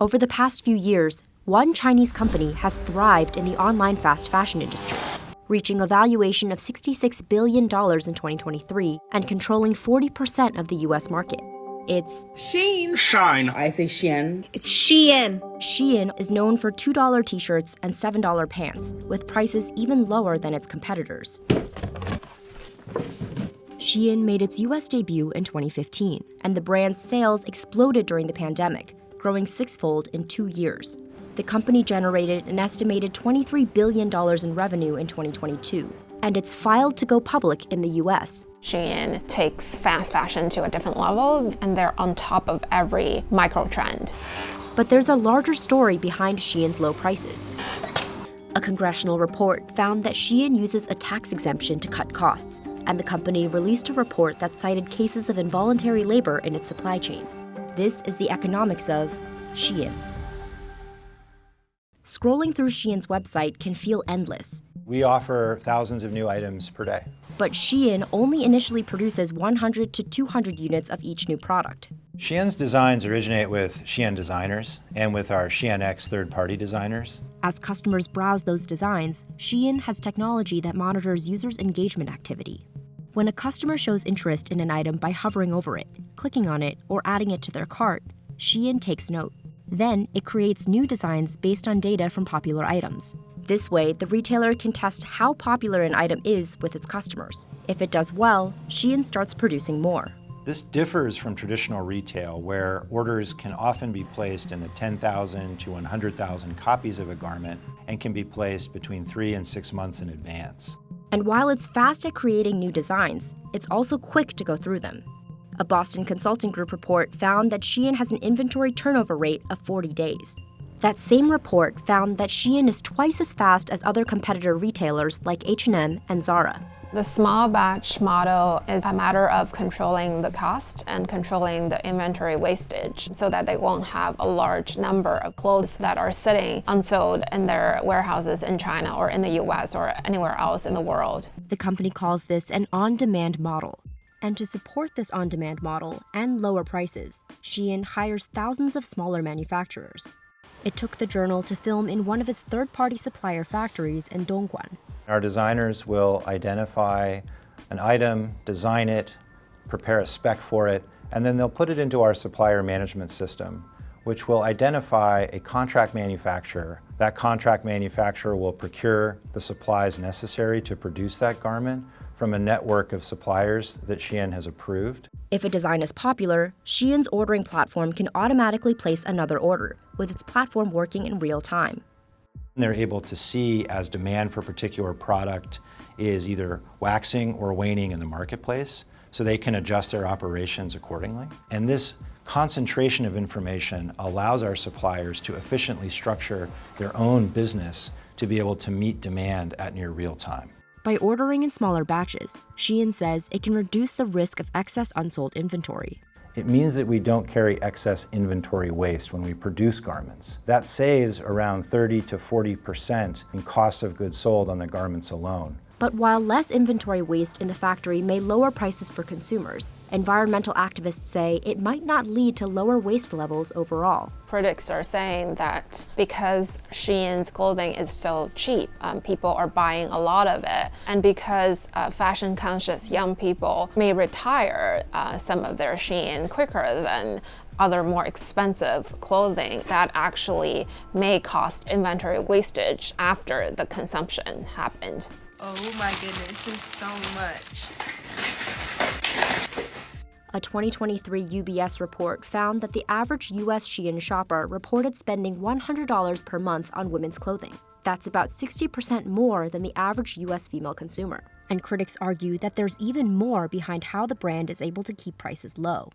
Over the past few years, one Chinese company has thrived in the online fast fashion industry, reaching a valuation of $66 billion in 2023 and controlling 40% of the US market. It's Shein. Shine. I say Shein. It's Shein. Shein is known for $2 t-shirts and $7 pants, with prices even lower than its competitors. Shein made its US debut in 2015, and the brand's sales exploded during the pandemic, growing sixfold in 2 years. The company generated an estimated $23 billion in revenue in 2022, and it's filed to go public in the US. Shein takes fast fashion to a different level, and they're on top of every micro trend. But there's a larger story behind Shein's low prices. A congressional report found that Shein uses a tax exemption to cut costs, and the company released a report that cited cases of involuntary labor in its supply chain. This is the economics of Shein. Scrolling through Shein's website can feel endless. We offer thousands of new items per day. But Shein only initially produces 100 to 200 units of each new product. Shein's designs originate with Shein designers and with our Shein X third-party designers. As customers browse those designs, Shein has technology that monitors users' engagement activity. When a customer shows interest in an item by hovering over it, clicking on it, or adding it to their cart, Shein takes note. Then it creates new designs based on data from popular items. This way, the retailer can test how popular an item is with its customers. If it does well, Shein starts producing more. This differs from traditional retail, where orders can often be placed in the 10,000 to 100,000 copies of a garment and can be placed between 3 and 6 months in advance. And while it's fast at creating new designs, it's also quick to go through them. A Boston Consulting Group report found that Shein has an inventory turnover rate of 40 days. That same report found that Shein is twice as fast as other competitor retailers like H&M and Zara. The small batch model is a matter of controlling the cost and controlling the inventory wastage so that they won't have a large number of clothes that are sitting unsold in their warehouses in China or in the US or anywhere else in the world. The company calls this an on-demand model. And to support this on-demand model and lower prices, Shein hires thousands of smaller manufacturers. It took the Journal to film in one of its third-party supplier factories in Dongguan. Our designers will identify an item, design it, prepare a spec for it, and then they'll put it into our supplier management system, which will identify a contract manufacturer. That contract manufacturer will procure the supplies necessary to produce that garment from a network of suppliers that Shein has approved. If a design is popular, Shein's ordering platform can automatically place another order, with its platform working in real time. They're able to see as demand for a particular product is either waxing or waning in the marketplace, so they can adjust their operations accordingly. And this concentration of information allows our suppliers to efficiently structure their own business to be able to meet demand at near real time. By ordering in smaller batches, Shein says it can reduce the risk of excess unsold inventory. It means that we don't carry excess inventory waste when we produce garments. That saves around 30 to 40% in costs of goods sold on the garments alone. But while less inventory waste in the factory may lower prices for consumers, environmental activists say it might not lead to lower waste levels overall. Critics are saying that because Shein's clothing is so cheap, people are buying a lot of it. And because fashion-conscious young people may retire some of their Shein quicker than other more expensive clothing, that actually may cause inventory wastage after the consumption happened. Oh my goodness, there's so much. A 2023 UBS report found that the average US Shein shopper reported spending $100 per month on women's clothing. That's about 60% more than the average US female consumer. And critics argue that there's even more behind how the brand is able to keep prices low.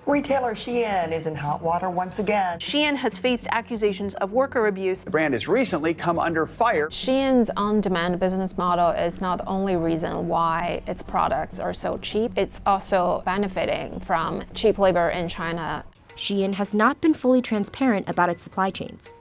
Retailer Shein is in hot water once again. Shein has faced accusations of worker abuse. The brand has recently come under fire. Shein's on-demand business model is not the only reason why its products are so cheap. It's also benefiting from cheap labor in China. Shein has not been fully transparent about its supply chains.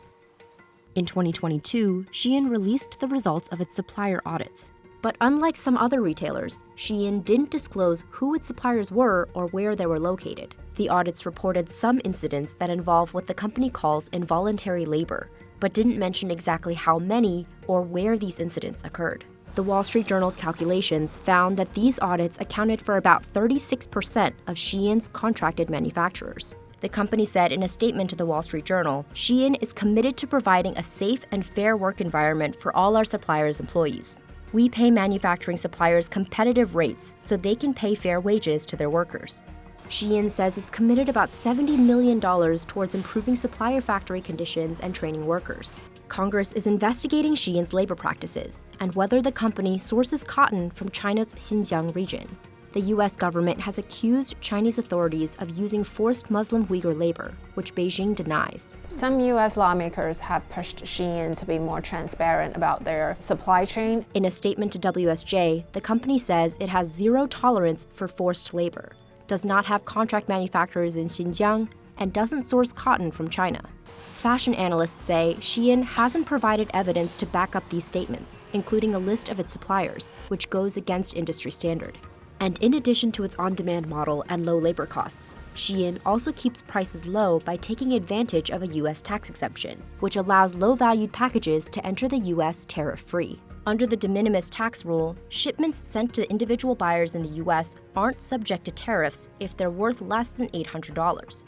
In 2022, Shein released the results of its supplier audits. But unlike some other retailers, Shein didn't disclose who its suppliers were or where they were located. The audits reported some incidents that involve what the company calls involuntary labor, but didn't mention exactly how many or where these incidents occurred. The Wall Street Journal's calculations found that these audits accounted for about 36% of Shein's contracted manufacturers. The company said in a statement to the Wall Street Journal, Shein is committed to providing a safe and fair work environment for all our suppliers' employees. We pay manufacturing suppliers competitive rates so they can pay fair wages to their workers. Shein says it's committed about $70 million towards improving supplier factory conditions and training workers. Congress is investigating Shein's labor practices and whether the company sources cotton from China's Xinjiang region. The U.S. government has accused Chinese authorities of using forced Muslim Uyghur labor, which Beijing denies. Some U.S. lawmakers have pushed Shein to be more transparent about their supply chain. In a statement to WSJ, the company says it has zero tolerance for forced labor, does not have contract manufacturers in Xinjiang, and doesn't source cotton from China. Fashion analysts say Shein hasn't provided evidence to back up these statements, including a list of its suppliers, which goes against industry standard. And in addition to its on-demand model and low labor costs, Shein also keeps prices low by taking advantage of a U.S. tax exemption, which allows low-valued packages to enter the U.S. tariff-free. Under the de minimis tax rule, shipments sent to individual buyers in the U.S. aren't subject to tariffs if they're worth less than $800.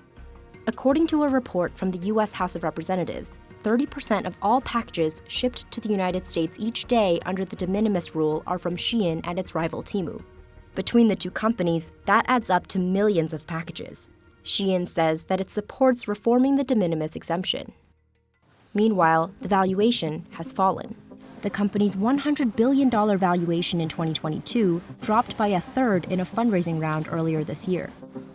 According to a report from the U.S. House of Representatives, 30% of all packages shipped to the United States each day under the de minimis rule are from Shein and its rival Temu. Between the two companies, that adds up to millions of packages. Shein says that it supports reforming the de minimis exemption. Meanwhile, the valuation has fallen. The company's $100 billion valuation in 2022 dropped by a third in a fundraising round earlier this year.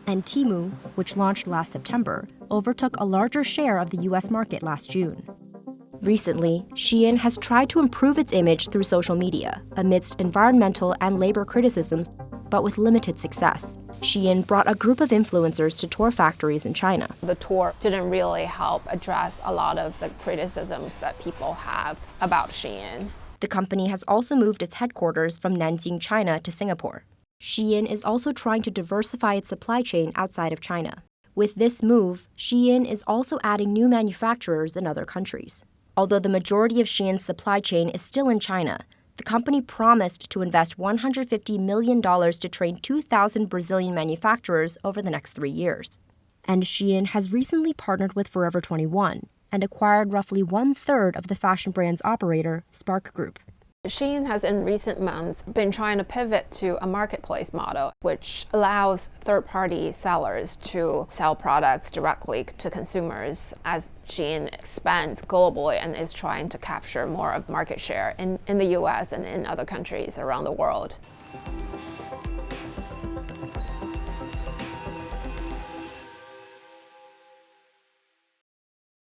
And Temu, which launched last September, overtook a larger share of the US market last June. Recently, Shein has tried to improve its image through social media amidst environmental and labor criticisms, but with limited success. Shein brought a group of influencers to tour factories in China. The tour didn't really help address a lot of the criticisms that people have about Shein. The company has also moved its headquarters from Nanjing, China to Singapore. Shein is also trying to diversify its supply chain outside of China. With this move, Shein is also adding new manufacturers in other countries. Although the majority of Shein's supply chain is still in China, the company promised to invest $150 million to train 2,000 Brazilian manufacturers over the next 3 years. And Shein has recently partnered with Forever 21 and acquired roughly 1/3 of the fashion brand's operator, Spark Group. Shein has in recent months been trying to pivot to a marketplace model, which allows third-party sellers to sell products directly to consumers as Shein expands globally and is trying to capture more of market share in the US and in other countries around the world.